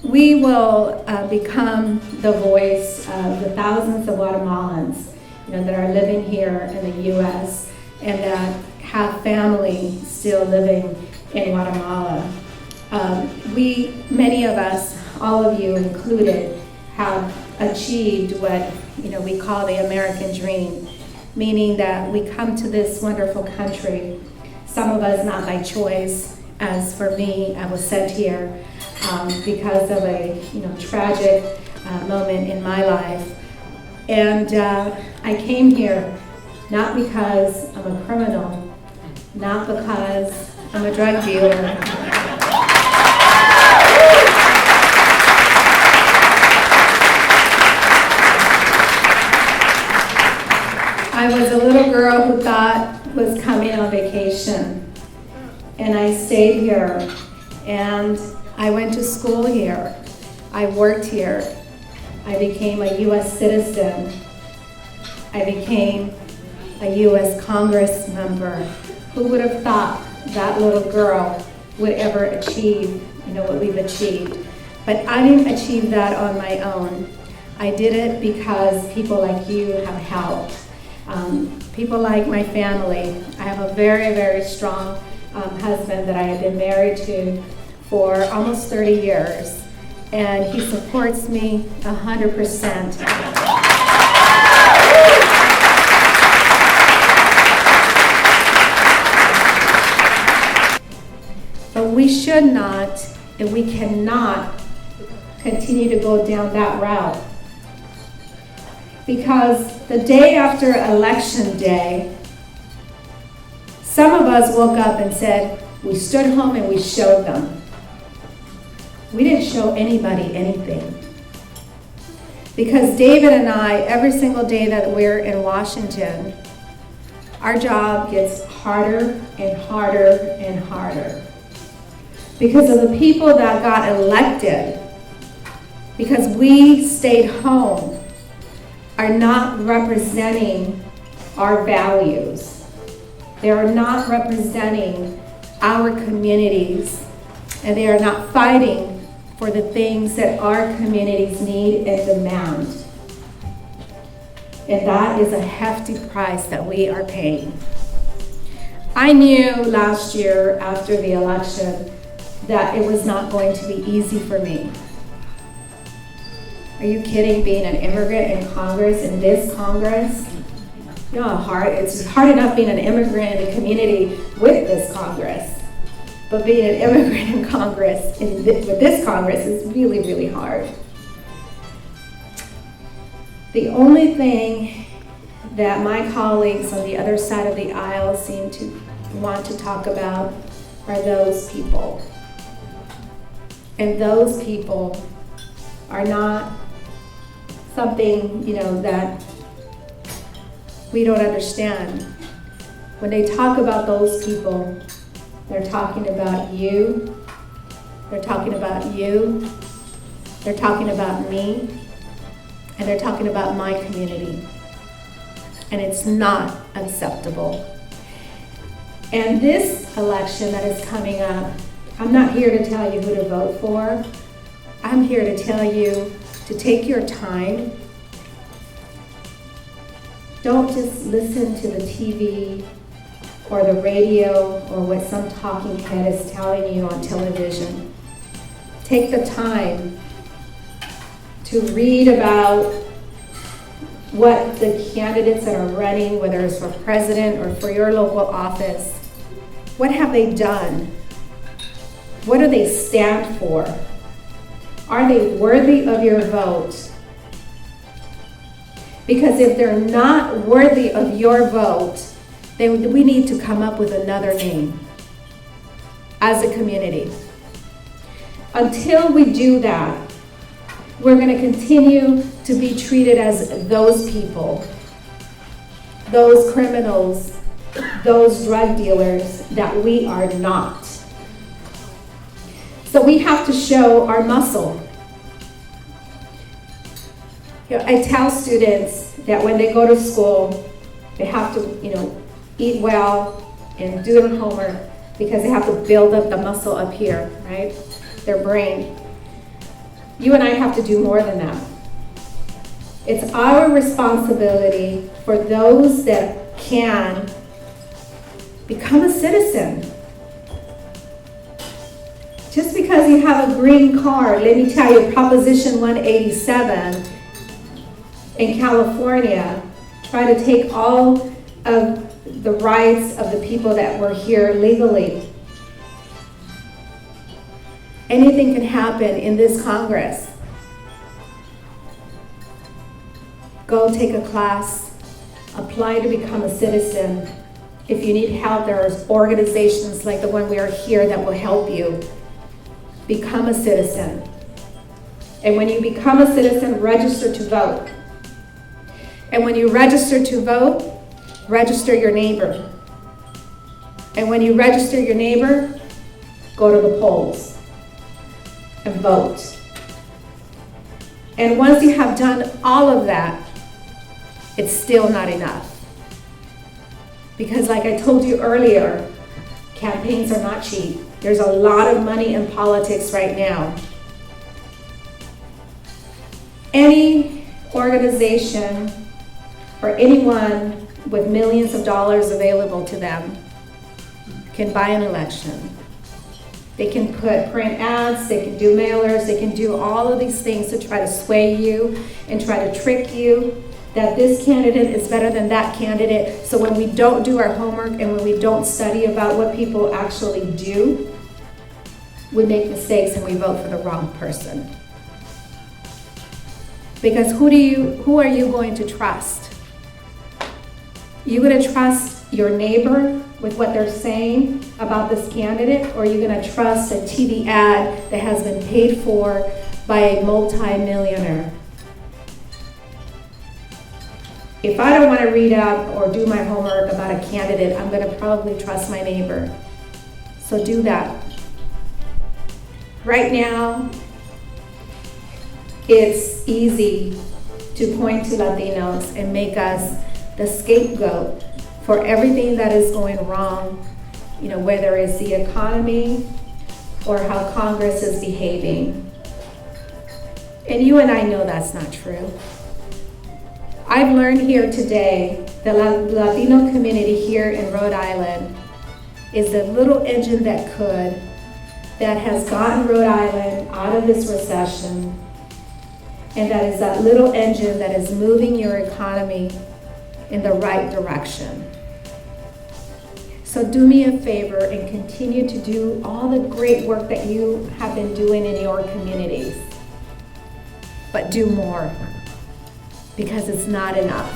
we will become the voice of the thousands of Guatemalans, that are living here in the U.S. and that have family still living in Guatemala. Many of us, all of you included, have achieved what we call the American dream, meaning that we come to this wonderful country. Some of us not by choice. As for me, I was sent here because of a tragic moment in my life. And I came here not because I'm a criminal, not because I'm a drug dealer. I was a little girl who thought was coming on vacation, and I stayed here, and I went to school here. I worked here. I became a U.S. citizen. I became a U.S. Congress member. Who would have thought that little girl would ever achieve, what we've achieved? But I didn't achieve that on my own. I did it because people like you have helped. People like my family. I have a very, very strong husband that I have been married to for almost 30 years, and he supports me 100%. But we should not, and we cannot continue to go down that route. Because the day after Election Day, some of us woke up and said, we stood home and we showed them. We didn't show anybody anything. Because David and I, every single day that we're in Washington, our job gets harder and harder and harder. Because of the people that got elected, because we stayed home, are not representing our values. They are not representing our communities, and they are not fighting for the things that our communities need and demand. And that is a hefty price that we are paying. I knew last year after the election that it was not going to be easy for me. Are you kidding? Being an immigrant in Congress, in this Congress? You know how hard, it's hard enough being an immigrant in a community with this Congress. But being an immigrant in Congress, with this Congress, is really, really hard. The only thing that my colleagues on the other side of the aisle seem to want to talk about are those people. And those people are not something, that we don't understand. When they talk about those people, they're talking about you, they're talking about you, they're talking about me, and they're talking about my community. And it's not acceptable. And this election that is coming up, I'm not here to tell you who to vote for. I'm here to tell you to take your time. Don't just listen to the TV or the radio or what some talking head is telling you on television. Take the time to read about what the candidates that are running, whether it's for president or for your local office, what have they done? What do they stand for? Are they worthy of your vote? Because if they're not worthy of your vote, then we need to come up with another name as a community. Until we do that, we're going to continue to be treated as those people, those criminals, those drug dealers that we are not. So we have to show our muscle. I tell students that when they go to school, they have to, eat well and do their homework because they have to build up the muscle up here, right? Their brain. You and I have to do more than that. It's our responsibility for those that can become a citizen. Just because you have a green card, let me tell you, Proposition 187 in California try to take all of the rights of the people that were here legally. Anything can happen in this Congress. Go take a class, apply to become a citizen. If you need help, there are organizations like the one we are here that will help you. Become a citizen. And when you become a citizen, register to vote. And when you register to vote, register your neighbor. And when you register your neighbor, go to the polls and vote. And once you have done all of that, it's still not enough. Because like I told you earlier, campaigns are not cheap. There's a lot of money in politics right now. Any organization or anyone with millions of dollars available to them can buy an election. They can print ads, they can do mailers, they can do all of these things to try to sway you and try to trick you that this candidate is better than that candidate. So when we don't do our homework and when we don't study about what people actually do, we make mistakes and we vote for the wrong person. Because who are you going to trust? You going to trust your neighbor with what they're saying about this candidate, or are you going to trust a TV ad that has been paid for by a multi-millionaire? If I don't want to read up or do my homework about a candidate, I'm going to probably trust my neighbor. So do that. Right now, it's easy to point to Latinos and make us the scapegoat for everything that is going wrong, whether it's the economy or how Congress is behaving. And you and I know that's not true. I've learned here today that the Latino community here in Rhode Island is the little engine that has gotten Rhode Island out of this recession, and that is that little engine that is moving your economy in the right direction. So do me a favor and continue to do all the great work that you have been doing in your communities. But do more, because it's not enough.